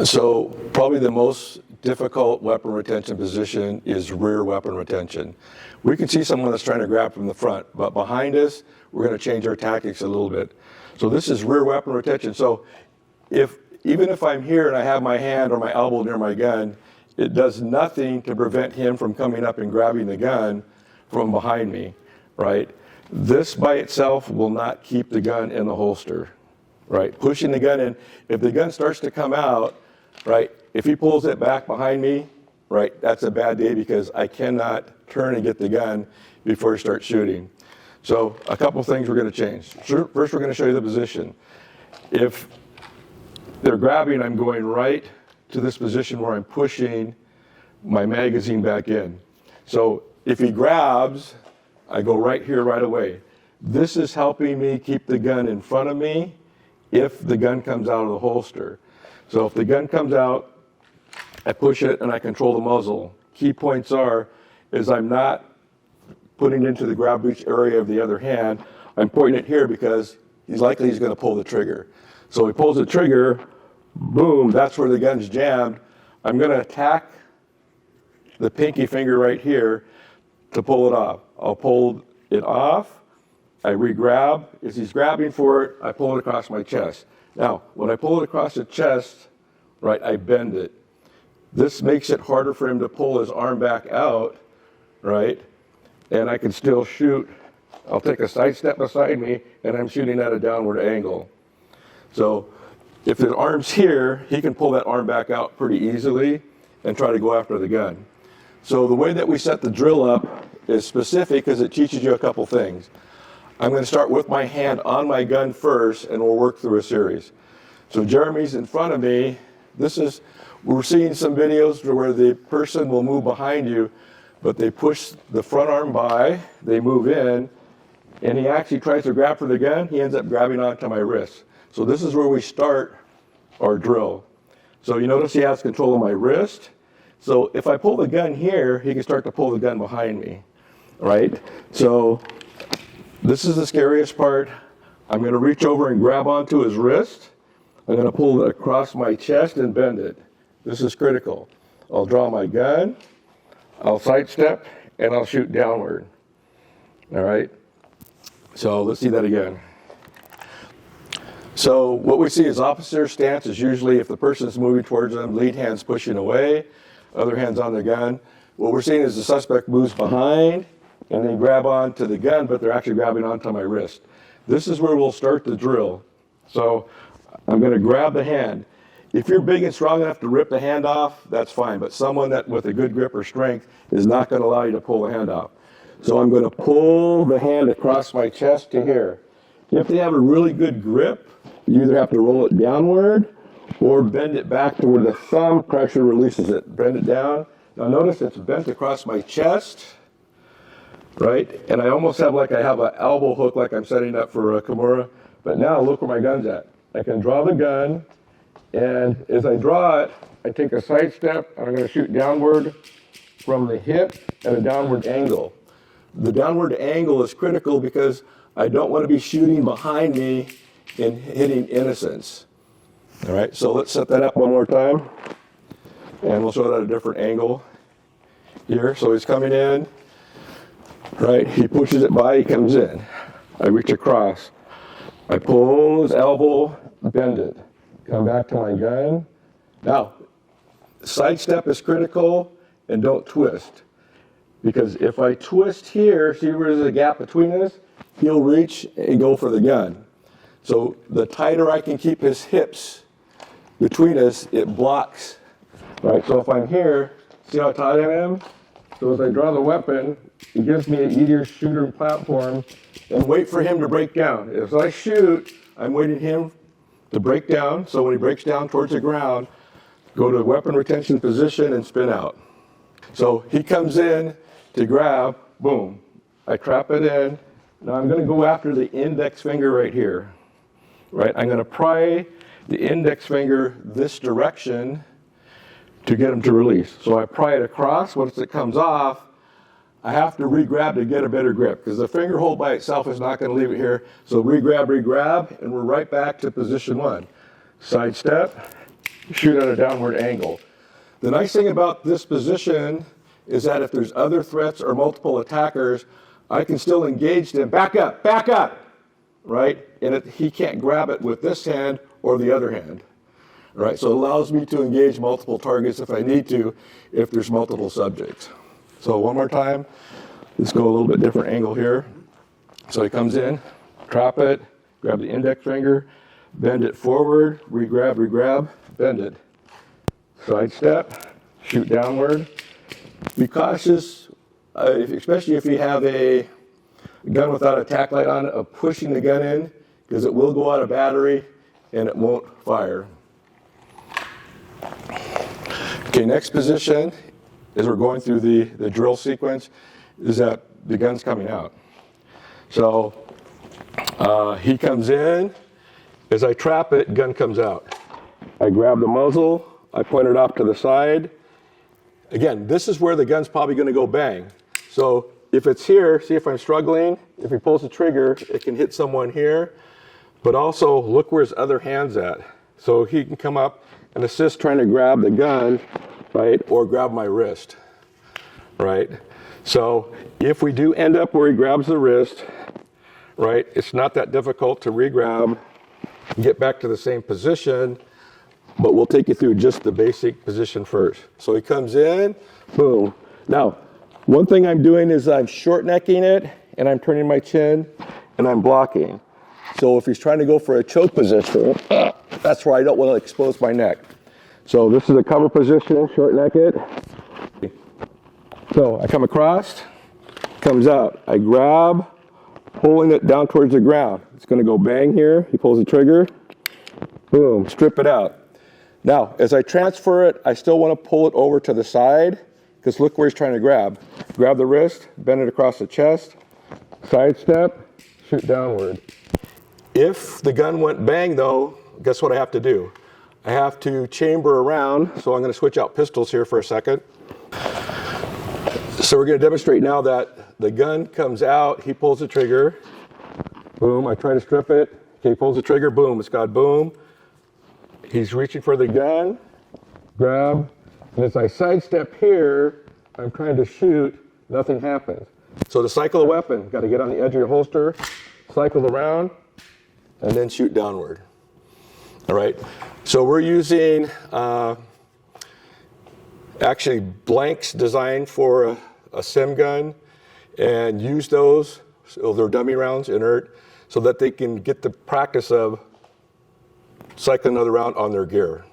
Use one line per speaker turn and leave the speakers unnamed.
So probably the most difficult weapon retention position is rear weapon retention. We can see someone that's trying to grab from the front, but behind us, we're going to change our tactics a little bit. So this is rear weapon retention. So even if I'm here and I have my hand or my elbow near my gun, it does nothing to prevent him from coming up and grabbing the gun from behind me, right? This by itself will not keep the gun in the holster, right? Pushing the gun in, if the gun starts to come out, right, if he pulls it back behind me, right, that's a bad day because I cannot turn and get the gun before he starts shooting. So a couple things we're going to change. First, we're going to show you the position. If they're grabbing, I'm going right to this position where I'm pushing my magazine back in. So if he grabs, I go right here right away. This is helping me keep the gun in front of me if the gun comes out of the holster. So if the gun comes out, I push it and I control the muzzle. Key points is I'm not putting it into the grab reach area of the other hand. I'm pointing it here because he's going to pull the trigger. So he pulls the trigger, boom, that's where the gun's jammed. I'm going to attack the pinky finger right here to pull it off. I'll pull it off, I re-grab. As he's grabbing for it, I pull it across my chest. Now, when I pull it across the chest, right, I bend it. This makes it harder for him to pull his arm back out, right? And I can still shoot. I'll take a side step beside me, and I'm shooting at a downward angle. So if the arm's here, he can pull that arm back out pretty easily and try to go after the gun. So the way that we set the drill up is specific because it teaches you a couple things. I'm going to start with my hand on my gun first, and we'll work through a series. So Jeremy's in front of me. We're seeing some videos where the person will move behind you, but they push the front arm by, they move in, and he actually tries to grab for the gun. He ends up grabbing onto my wrist. So this is where we start our drill. So you notice he has control of my wrist. So if I pull the gun here, he can start to pull the gun behind me, right? So this is the scariest part. I'm going to reach over and grab onto his wrist. I'm going to pull it across my chest and bend it. This is critical. I'll draw my gun, I'll sidestep, and I'll shoot downward. All right? So let's see that again. So what we see is officer stance is usually if the person's moving towards them, lead hand's pushing away, other hand's on the gun. What we're seeing is the suspect moves behind and they grab onto the gun, but they're actually grabbing onto my wrist. This is where we'll start the drill. So I'm going to grab the hand. If you're big and strong enough to rip the hand off, that's fine, but someone that with a good grip or strength is not going to allow you to pull the hand off. So I'm going to pull the hand across my chest to here. If they have a really good grip, you either have to roll it downward or bend it back to where the thumb pressure releases it. Bend it down. Now notice it's bent across my chest, right? And I almost have I have an elbow hook like I'm setting up for a Kimura, but now look where my gun's at. I can draw the gun, and as I draw it, I take a side step, and I'm going to shoot downward from the hip at a downward angle. The downward angle is critical because I don't want to be shooting behind me and hitting innocents. All right, so let's set that up one more time, and we'll show it at a different angle here. So he's coming in, right? He pushes it by, he comes in. I reach across. I pull his elbow, bend it. Come back to my gun. Now, sidestep is critical, and don't twist. Because if I twist here, see where there's a gap between us? He'll reach and go for the gun. So the tighter I can keep his hips between us, it blocks. Right? So if I'm here, see how tight I am? So as I draw the weapon, it gives me an easier shooter platform, and wait for him to break down. As I shoot, I'm waiting him to break down. So when he breaks down towards the ground, go to weapon retention position and spin out. So he comes in to grab, boom. I trap it in. Now I'm going to go after the index finger right here. Right? I'm going to pry the index finger this direction to get him to release. So I pry it across. Once it comes off, I have to re-grab to get a better grip because the finger hold by itself is not going to leave it here. So re-grab, and we're right back to position one. Side step, shoot at a downward angle. The nice thing about this position is that if there's other threats or multiple attackers, I can still engage them. Back up, right? And he can't grab it with this hand or the other hand, right? So it allows me to engage multiple targets if I need to, if there's multiple subjects. So one more time, let's go a little bit different angle here. So he comes in, trap it, grab the index finger, bend it forward, re-grab, bend it. Side step, shoot downward. Be cautious, especially if you have a gun without a tack light on it, of pushing the gun in, because it will go out of battery and it won't fire. Okay, next position, as we're going through the drill sequence, is that the gun's coming out. So he comes in, as I trap it, gun comes out. I grab the muzzle, I point it off to the side. Again, this is where the gun's probably going to go bang. So if it's here, see if I'm struggling, if he pulls the trigger, it can hit someone here, but also look where his other hand's at. So he can come up and assist trying to grab the gun, right, or grab my wrist, right? So if we do end up where he grabs the wrist, right, it's not that difficult to re-grab, get back to the same position, but we'll take you through just the basic position first. So he comes in, boom. Now, one thing I'm doing is I'm short necking it, and I'm turning my chin, and I'm blocking. So if he's trying to go for a choke position, that's where I don't want to expose my neck. So this is a cover position, short neck it. So I come across, comes out. I grab, pulling it down towards the ground. It's going to go bang here. He pulls the trigger, boom, strip it out. Now, as I transfer it, I still want to pull it over to the side, because look where he's trying to grab. Grab the wrist, bend it across the chest, side step, shoot downward. If the gun went bang though, guess what I have to do? I have to chamber around, so I'm going to switch out pistols here for a second. So we're going to demonstrate now that the gun comes out, he pulls the trigger, boom, I try to strip it, okay, he pulls the trigger, boom, it's got boom. He's reaching for the gun, grab, and as I sidestep here, I'm trying to shoot, nothing happens. So to cycle the weapon, got to get on the edge of your holster, cycle around, and then shoot downward. All right, so we're using actually blanks designed for a sim gun, and use those, so they're dummy rounds, inert, so that they can get the practice of cycle another round on their gear.